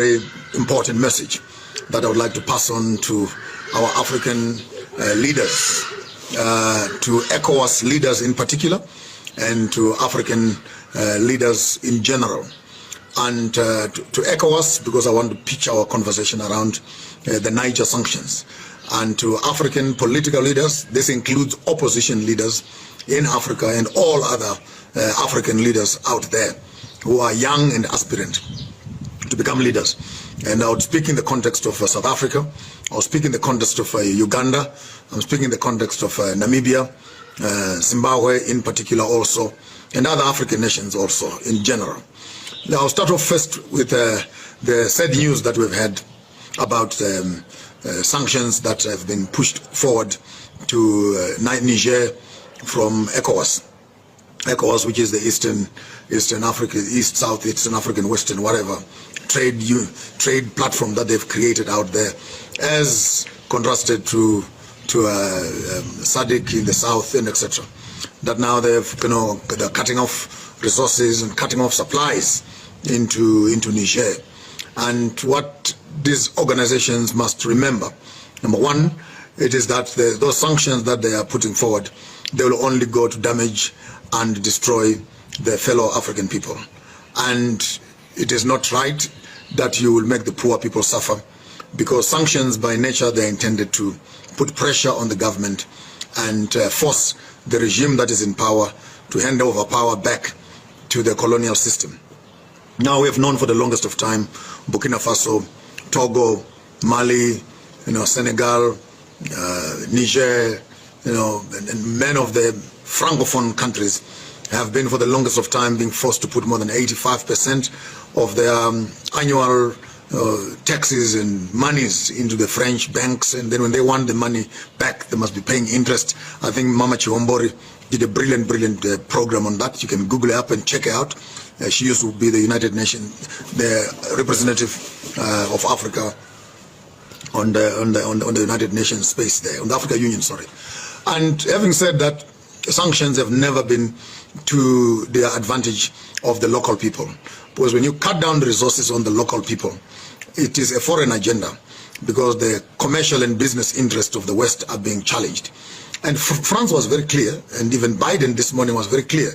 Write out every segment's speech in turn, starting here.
very important message that I would like to pass on to our African leaders, to ECOWAS leaders in particular, and to African leaders in general. And to ECOWAS, because I want to pitch our conversation around the Niger sanctions. And to African political leaders, this includes opposition leaders in Africa and all other African leaders out there who are young and aspirant to become leaders. And I would speak in the context of South Africa, I would speak in the context of Uganda, I'm speaking in the context of Namibia, Zimbabwe in particular also, and other African nations also in general. Now I'll start off first with the sad news that we've had about sanctions that have been pushed forward to Niger from ECOWAS. ECOWAS, which is the Eastern Africa, East, South, Eastern African, Western, whatever, trade platform that they've created out there, as contrasted to SADC in the South and etc. That now they're cutting off resources and cutting off supplies into Niger. And what these organizations must remember, number one, it is that those sanctions that they are putting forward, they will only go to damage and destroy their fellow African people. And it is not right that you will make the poor people suffer, because sanctions by nature, they're intended to put pressure on the government and force the regime that is in power to hand over power back to the colonial system. Now we have known for the longest of time, Burkina Faso, Togo, Mali, Senegal, Niger, and many of the Francophone countries have been for the longest of time being forced to put more than 85% of their annual taxes and monies into the French banks, and then when they want the money back, they must be paying interest. I think Mama Chihombori did a brilliant program on that. You can Google it up and check it out. She used to be the United Nations, the representative of Africa on the United Nations space there, on the Africa Union, sorry. And having said that, sanctions have never been to the advantage of the local people, because when you cut down the resources on the local people, it is a foreign agenda, because the commercial and business interests of the West are being challenged. And France was very clear, and even Biden this morning was very clear,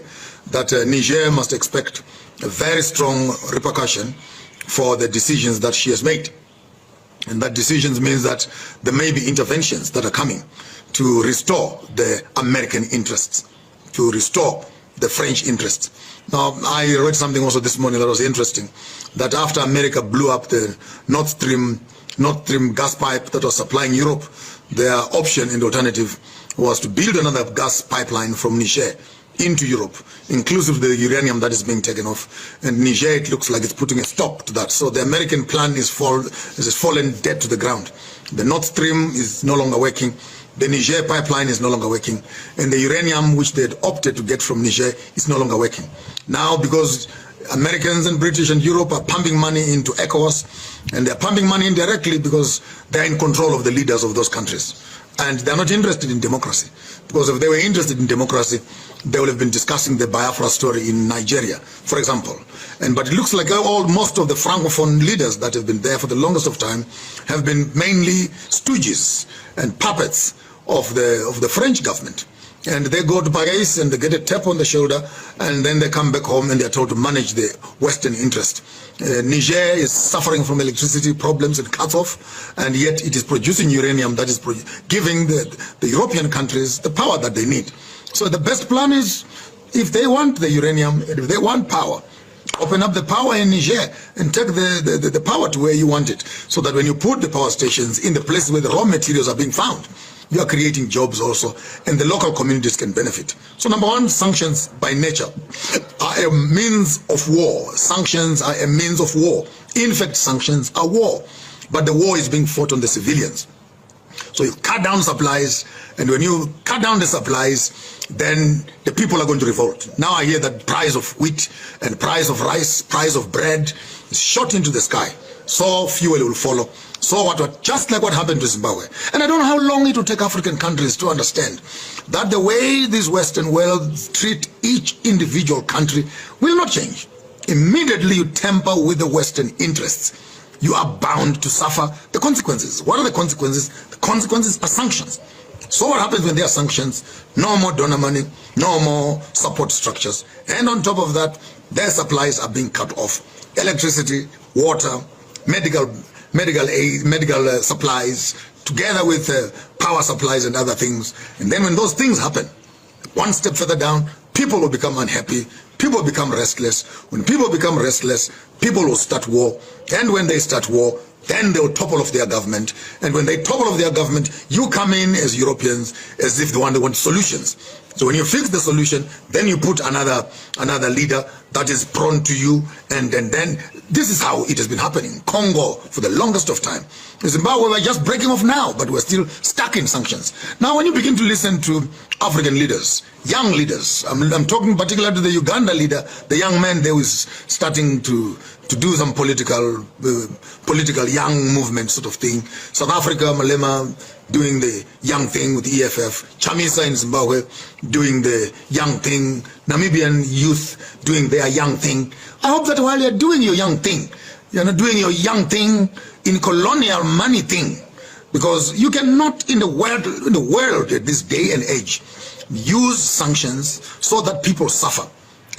that Niger must expect a very strong repercussion for the decisions that she has made. And that decisions means that there may be interventions that are coming to restore the American interests, to restore the French interests. Now, I read something also this morning that was interesting, that after America blew up the Nord Stream gas pipe that was supplying Europe, their option and alternative was to build another gas pipeline from Niger into Europe, inclusive of the uranium that is being taken off. And Niger, it looks like it's putting a stop to that. So the American plan is fallen dead to the ground. The Nord Stream is no longer working. The Niger pipeline is no longer working. And the uranium which they had opted to get from Niger is no longer working. Now, because Americans and British and Europe are pumping money into ECOWAS, and they're pumping money indirectly because they're in control of the leaders of those countries. And they're not interested in democracy, because if they were interested in democracy, they would have been discussing the Biafra story in Nigeria, for example. But it looks like most of the Francophone leaders that have been there for the longest of time have been mainly stooges and puppets of the French government. And they go to Paris and they get a tap on the shoulder, and then they come back home and they're told to manage the Western interest. Niger is suffering from electricity problems and cuts off, and yet it is producing uranium that is giving the European countries the power that they need. So the best plan is, if they want the uranium, if they want power, open up the power in Niger and take the power to where you want it, so that when you put the power stations in the places where the raw materials are being found, you are creating jobs also, and the local communities can benefit. So number one, sanctions by nature are a means of war. Sanctions are a means of war. In fact, sanctions are war, but the war is being fought on the civilians. So you cut down supplies, and when you cut down the supplies, then the people are going to revolt. Now I hear that price of wheat and price of rice, price of bread is shot into the sky. So fuel will follow. So what, just like what happened to Zimbabwe. And I don't know how long it will take African countries to understand that the way this Western world treat each individual country will not change. Immediately you tamper with the Western interests, you are bound to suffer the consequences. What are the consequences? The consequences are sanctions. So what happens when there are sanctions? No more donor money, no more support structures. And on top of that, their supplies are being cut off. Electricity, water, medical aid, medical supplies, together with power supplies and other things. And then when those things happen, one step further down, people will become unhappy, people will become restless. When people become restless, people will start war. And when they start war, then they will topple off their government. And when they topple off their government, you come in as Europeans as if the one that wants solutions. So when you fix the solution, then you put another leader that is prone to you, and then this is how it has been happening. Congo for the longest of time. Zimbabwe, we're just breaking off now, but we're still stuck in sanctions. Now when you begin to listen to African leaders, young leaders, I'm talking particularly to the Uganda leader, the young man there was starting to do some political young movement sort of thing. South Africa, Malema doing the young thing with EFF, Chamisa in Zimbabwe doing the young thing, Namibian youth doing their young thing. I hope that while you're doing your young thing, you're not doing your young thing in colonial money thing, because you cannot in the world at this day and age use sanctions so that people suffer.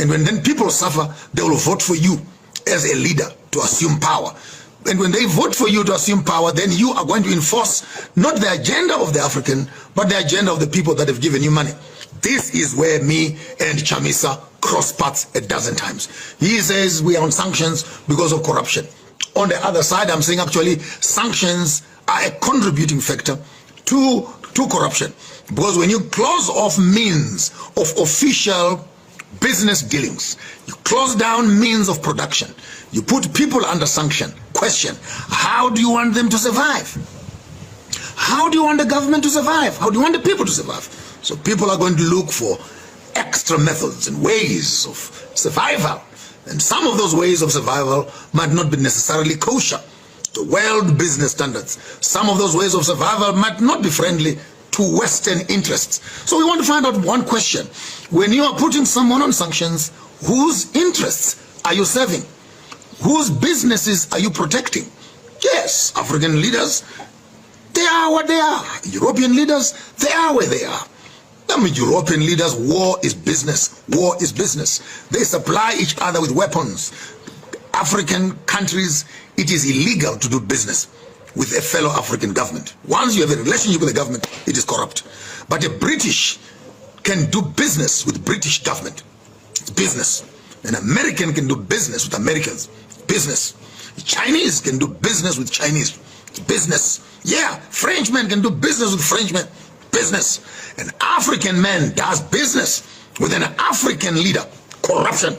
And when then people suffer, they will vote for you as a leader to assume power. And when they vote for you to assume power, then you are going to enforce not the agenda of the African, but the agenda of the people that have given you money. This is where me and Chamisa cross paths a dozen times. He says we are on sanctions because of corruption. On the other side, I'm saying actually sanctions are a contributing factor to corruption. Because when you close off means of official business dealings, you close down means of production, you put people under sanction. Question, how do you want them to survive? How do you want the government to survive? How do you want the people to survive? So people are going to look for extra methods and ways of survival. And some of those ways of survival might not be necessarily kosher to world business standards. Some of those ways of survival might not be friendly to Western interests. So we want to find out one question. When you are putting someone on sanctions, whose interests are you serving? Whose businesses are you protecting? Yes, African leaders, they are what they are. European leaders, they are where they are. I mean, European leaders, war is business. War is business. They supply each other with weapons. African countries, it is illegal to do business with a fellow African government. Once you have a relationship with the government, it is corrupt. But a British can do business with British government. It's business. An American can do business with Americans. Business. A Chinese can do business with Chinese. Business. Yeah, Frenchmen can do business with Frenchmen. Business. An African man does business with an African leader. Corruption.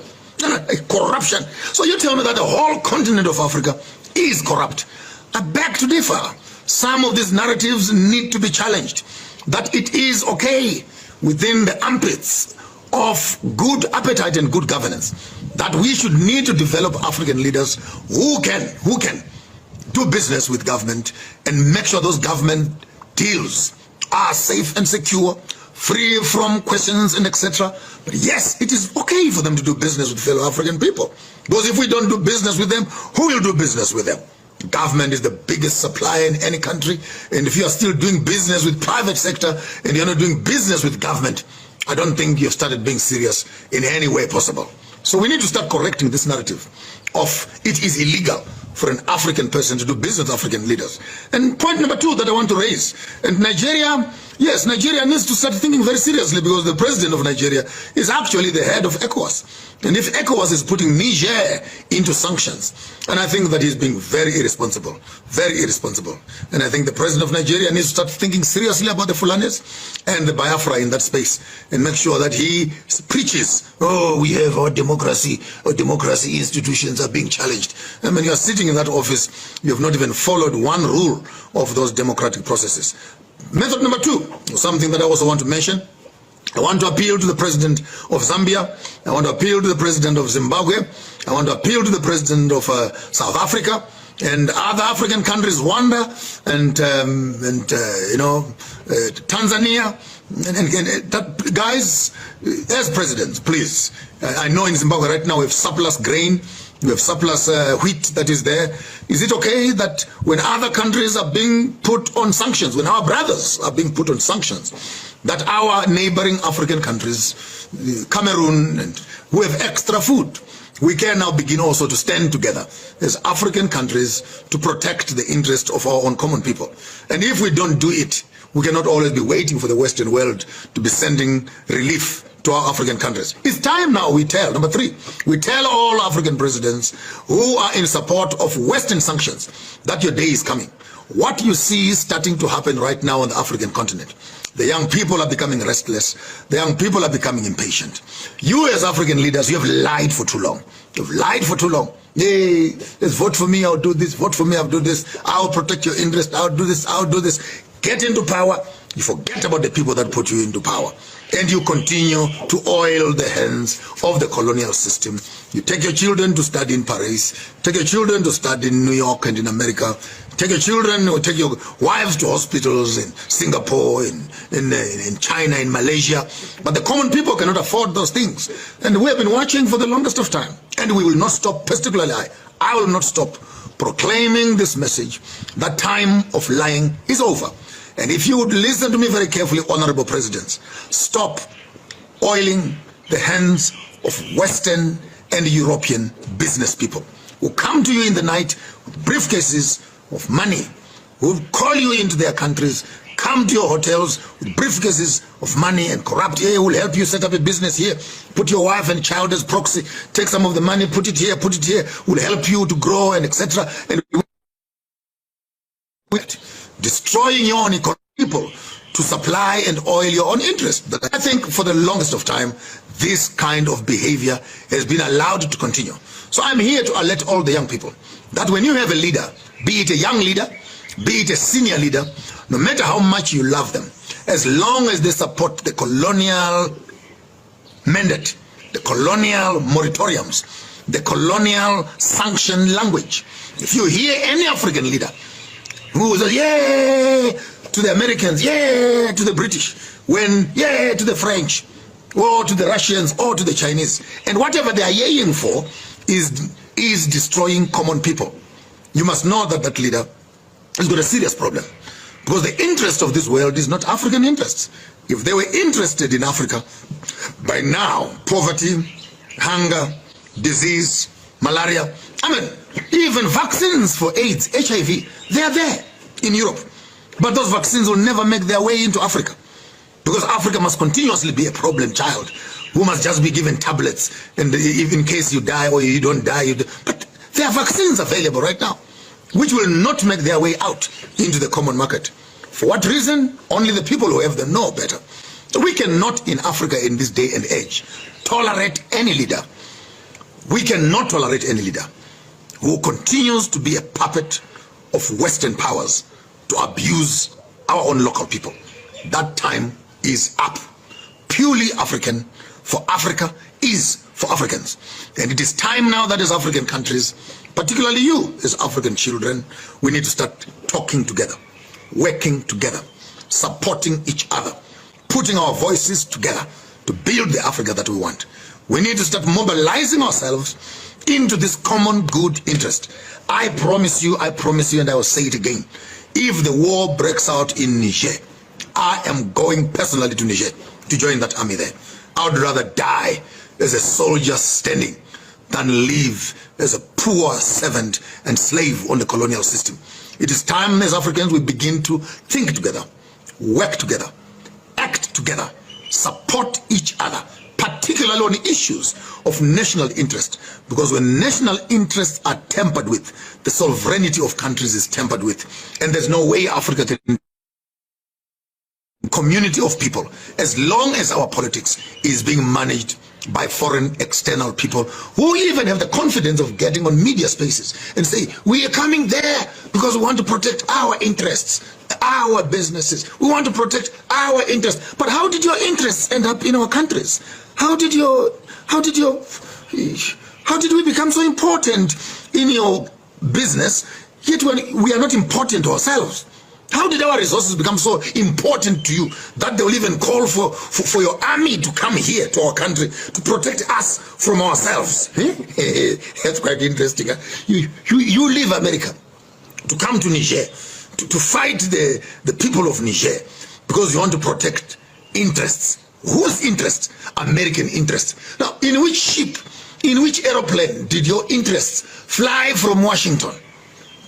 Corruption. So you tell me that the whole continent of Africa is corrupt. I beg to differ. Some of these narratives need to be challenged. That it is okay within the armpits of good appetite and good governance, that we should need to develop African leaders who can do business with government and make sure those government deals are safe and secure, free from questions and etc. But yes, it is okay for them to do business with fellow African people. Because if we don't do business with them, who will do business with them? Government is the biggest supplier in any country, and if you are still doing business with private sector and you're not doing business with government, I don't think you've started being serious in any way possible. So we need to start correcting this narrative of it is illegal for an African person to do business with African leaders. And point number two that I want to raise, and Nigeria, yes, Nigeria needs to start thinking very seriously, because the president of Nigeria is actually the head of ECOWAS. And if ECOWAS is putting Niger into sanctions, and I think that he's being very irresponsible, very irresponsible. And I think the president of Nigeria needs to start thinking seriously about the Fulanis and the Biafra in that space, and make sure that he preaches, oh, we have our democracy institutions are being challenged. And when you are sitting in that office, you have not even followed one rule of those democratic processes. Method number two, something that I also want to mention. I want to appeal to the president of Zambia. I want to appeal to the president of Zimbabwe. I want to appeal to the president of South Africa and other African countries, Rwanda and Tanzania. And that, guys, as presidents, please. I know in Zimbabwe right now we have surplus grain. We have surplus wheat that is there. Is it okay that when other countries are being put on sanctions, when our brothers are being put on sanctions, that our neighboring African countries, Cameroon, and who have extra food, we can now begin also to stand together as African countries to protect the interest of our own common people. And if we don't do it, we cannot always be waiting for the Western world to be sending relief to our African countries. It's time now we tell, number 3, we tell all African presidents who are in support of Western sanctions that your day is coming. What you see is starting to happen right now on the African continent. The young people are becoming restless. The young people are becoming impatient. You as African leaders, you have lied for too long. You've lied for too long. Hey, let's vote for me, I'll do this. Vote for me, I'll do this. I'll protect your interest. I'll do this, I'll do this. Get into power. You forget about the people that put you into power. And you continue to oil the hands of the colonial system. You take your children to study in Paris. Take your children to study in New York and in America. Take your children or take your wives to hospitals in Singapore, in China, in Malaysia. But the common people cannot afford those things. And we have been watching for the longest of time. And we will not stop, particularly I will not stop proclaiming this message that time of lying is over. And if you would listen to me very carefully, honorable presidents, stop oiling the hands of Western and European business people who come to you in the night with briefcases of money, who will call you into their countries, come to your hotels with briefcases of money and corrupt. Here, will help you set up a business here. Put your wife and child as proxy. Take some of the money, put it here, will help you to grow and etc. And destroying your own people to supply and oil your own interest. I think for the longest of time, this kind of behavior has been allowed to continue. So I'm here to alert all the young people that when you have a leader, be it a young leader, be it a senior leader, no matter how much you love them, as long as they support the colonial mandate, the colonial moratoriums, the colonial sanction language, if you hear any African leader who says, yeah, to the Americans, yeah, to the British, when, yeah, to the French, or to the Russians, or to the Chinese, and whatever they are yaying for is destroying common people, you must know that that leader has got a serious problem. Because the interest of this world is not African interests. If they were interested in Africa, by now, poverty, hunger, disease, malaria, I mean, even vaccines for AIDS, HIV, they are there in Europe. But those vaccines will never make their way into Africa. Because Africa must continuously be a problem child who must just be given tablets. And if in case you die or you don't die, but there are vaccines available right now, which will not make their way out into the common market. For what reason? Only the people who have them know better. So we cannot in Africa in this day and age tolerate any leader. We cannot tolerate any leader who continues to be a puppet of Western powers to abuse our own local people. That time is up. Purely African for Africa is for Africans. And it is time now that as African countries, particularly you as African children, we need to start talking together, working together, supporting each other, putting our voices together to build the Africa that we want. We need to start mobilizing ourselves into this common good interest. I promise you, and I will say it again, if the war breaks out in Niger, I am going personally to Niger to join that army there. I would rather die as a soldier standing than live as a poor servant and slave on the colonial system. It is time as Africans we begin to think together, work together, act together, support each other, particularly on issues of national interest. Because when national interests are tampered with, the sovereignty of countries is tampered with. And there's no way Africa can community of people as long as our politics is being managed by foreign external people who even have the confidence of getting on media spaces and say, we are coming there because we want to protect our interests, our businesses, we want to protect our interests. But how did your interests end up in our countries? How did we become so important in your business, yet we are not important to ourselves? How did our resources become so important to you that they will even call for your army to come here to our country to protect us from ourselves? That's quite interesting. You leave America to come to Niger to fight the people of Niger because you want to protect interests. Whose interests? American interests. Now, in which ship, in which aeroplane did your interests fly from Washington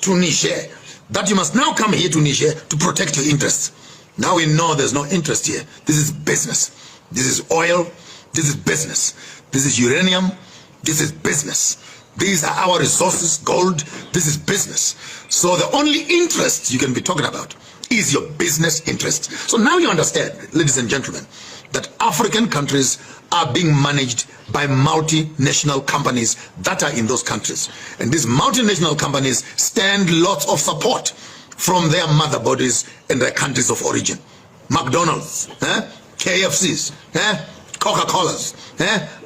to Niger? That you must now come here to Niger to protect your interests. Now we know there's no interest here. This is business. This is oil. This is business. This is uranium. This is business. These are our resources, gold. This is business. So the only interest you can be talking about is your business interest. So now you understand, ladies and gentlemen, that African countries are being managed by multinational companies that are in those countries. And these multinational companies stand lots of support from their mother bodies and their countries of origin. McDonald's, KFCs, Coca-Colas,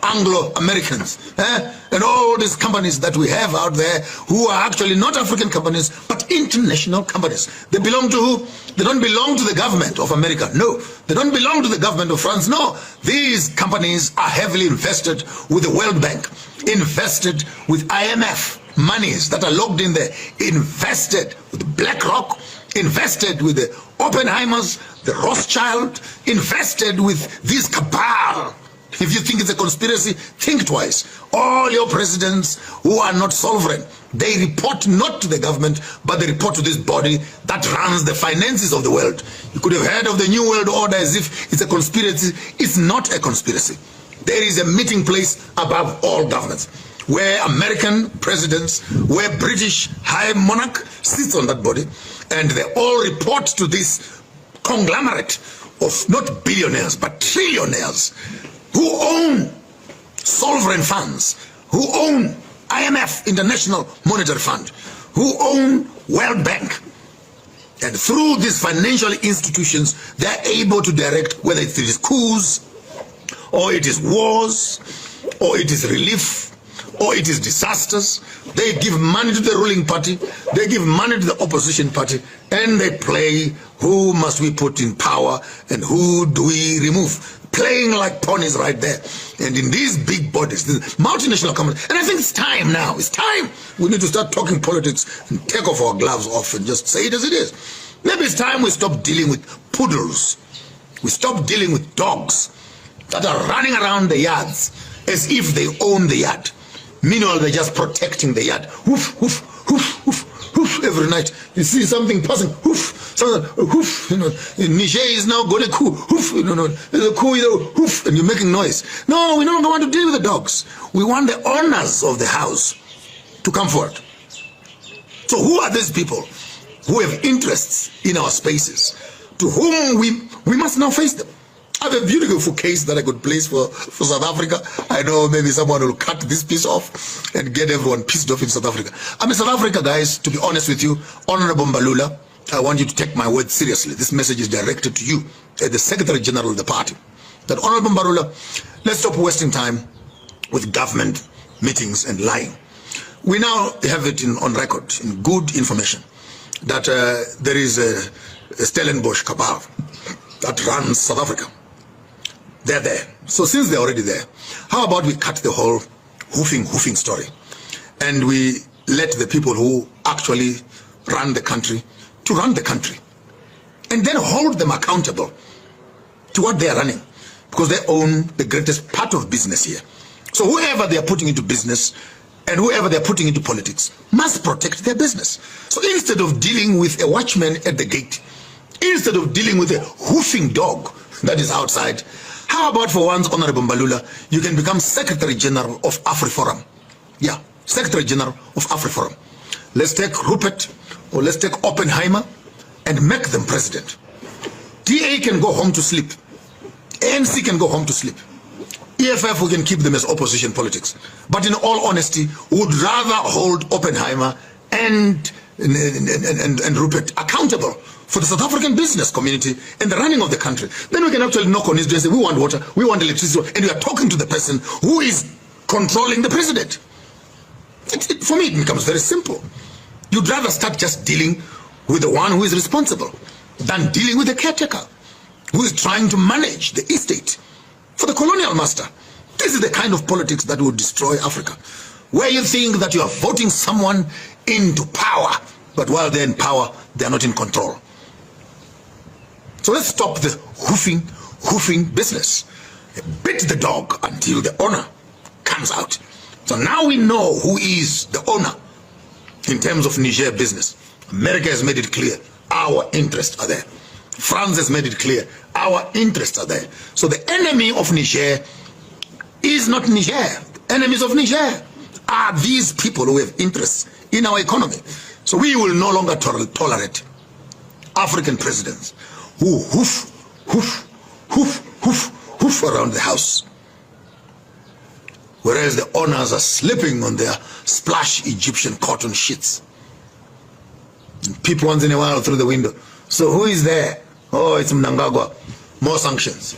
Anglo-Americans, and all these companies that we have out there who are actually not African companies, but international companies. They belong to who? They don't belong to the government of America. No. They don't belong to the government of France. No. These companies are heavily invested with the World Bank, invested with IMF monies that are locked in there, invested with BlackRock, invested with the Oppenheimers, the Rothschild, invested with this cabal. If you think it's a conspiracy, think twice. All your presidents who are not sovereign, they report not to the government, but they report to this body that runs the finances of the world. You could have heard of the New World Order as if it's a conspiracy. It's not a conspiracy. There is a meeting place above all governments, where American presidents, where British High Monarch sits on that body, and they all report to this conglomerate of not billionaires, but trillionaires, who own sovereign funds, who own IMF, International Monetary Fund, who own World Bank. And through these financial institutions, they're able to direct whether it is coups, or it is wars, or it is relief, or it is disasters. They give money to the ruling party, they give money to the opposition party, and they play who must we put in power and who do we remove. Playing like ponies right there. And in these big bodies, the multinational companies, and I think it's time now, it's time. We need to start talking politics and take off our gloves off and just say it as it is. Maybe it's time we stop dealing with poodles. We stop dealing with dogs that are running around the yards as if they own the yard. Meanwhile, they're just protecting the yard. Woof, woof, woof, woof, woof. Every night you see something passing. Woof. Hoof, Niger is now going to coup, hoof, the coup, hoof, and you're making noise. No, we no longer want to deal with the dogs. We want the owners of the house to come forward. So who are these people who have interests in our spaces, to whom we must now face them? I have a beautiful case that I could place for South Africa. I know maybe someone will cut this piece off and get everyone pissed off in South Africa. I'm in South Africa, guys, to be honest with you. Honorable Mbalula, I want you to take my word seriously. This message is directed to you, as the Secretary General of the party. That Honorable Mbalula, let's stop wasting time with government meetings and lying. We now have it on record, in good information, that there is a Stellenbosch cabal that runs South Africa. They're there. So since they're already there, how about we cut the whole hoofing story, and we let the people who actually run the country to run the country, and then hold them accountable to what they are running, because they own the greatest part of business here. So whoever they are putting into business and whoever they are putting into politics must protect their business. So instead of dealing with a watchman at the gate, instead of dealing with a hoofing dog that is outside, how about for once, Honorable Mbalula, you can become Secretary General of AfriForum. Yeah, Secretary General of AfriForum. Let's take Rupert or let's take Oppenheimer and make them president. DA can go home to sleep. ANC can go home to sleep. EFF, we can keep them as opposition politics. But in all honesty, we would rather hold Oppenheimer and Rupert accountable for the South African business community and the running of the country. Then we can actually knock on his door and say, we want water, we want electricity, and we are talking to the person who is controlling the president. For me, it becomes very simple. You'd rather start just dealing with the one who is responsible than dealing with the caretaker who is trying to manage the estate for the colonial master. This is the kind of politics that will destroy Africa, where you think that you are voting someone into power, but while they're in power, they are not in control. So let's stop the hoofing business. Beat the dog until the owner comes out. So now we know who is the owner in terms of Niger business. America has made it clear our interests are there. France has made it clear our interests are there. So the enemy of Niger is not Niger. The enemies of Niger are these people who have interests in our economy. So we will no longer tolerate African presidents who hoof around the house, whereas the owners are sleeping on their splash Egyptian cotton sheets. And peep once in a while through the window. So who is there? Oh, it's Mnangagwa. More sanctions.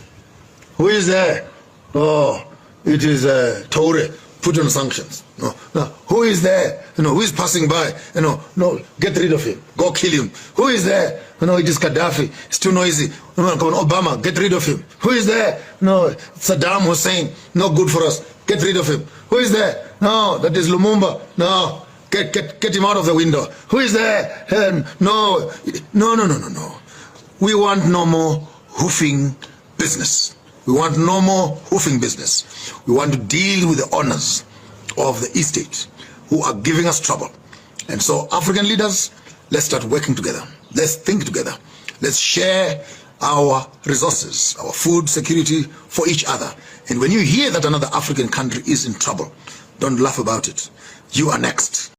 Who is there? Oh, it is Toure. Put on sanctions. No. Who is there? Who is passing by? No, get rid of him. Go kill him. Who is there? It is Gaddafi. It's too noisy. Come on, Obama, get rid of him. Who is there? No, Saddam Hussein. No good for us. Get rid of him. Who is there? No, that is Lumumba. No, get him out of the window. Who is there? No. We want no more hoofing business. We want no more hoofing business. We want to deal with the owners of the estate who are giving us trouble. And so African leaders, let's start working together. Let's think together. Let's share our resources, our food security for each other. And when you hear that another African country is in trouble, don't laugh about it. You are next.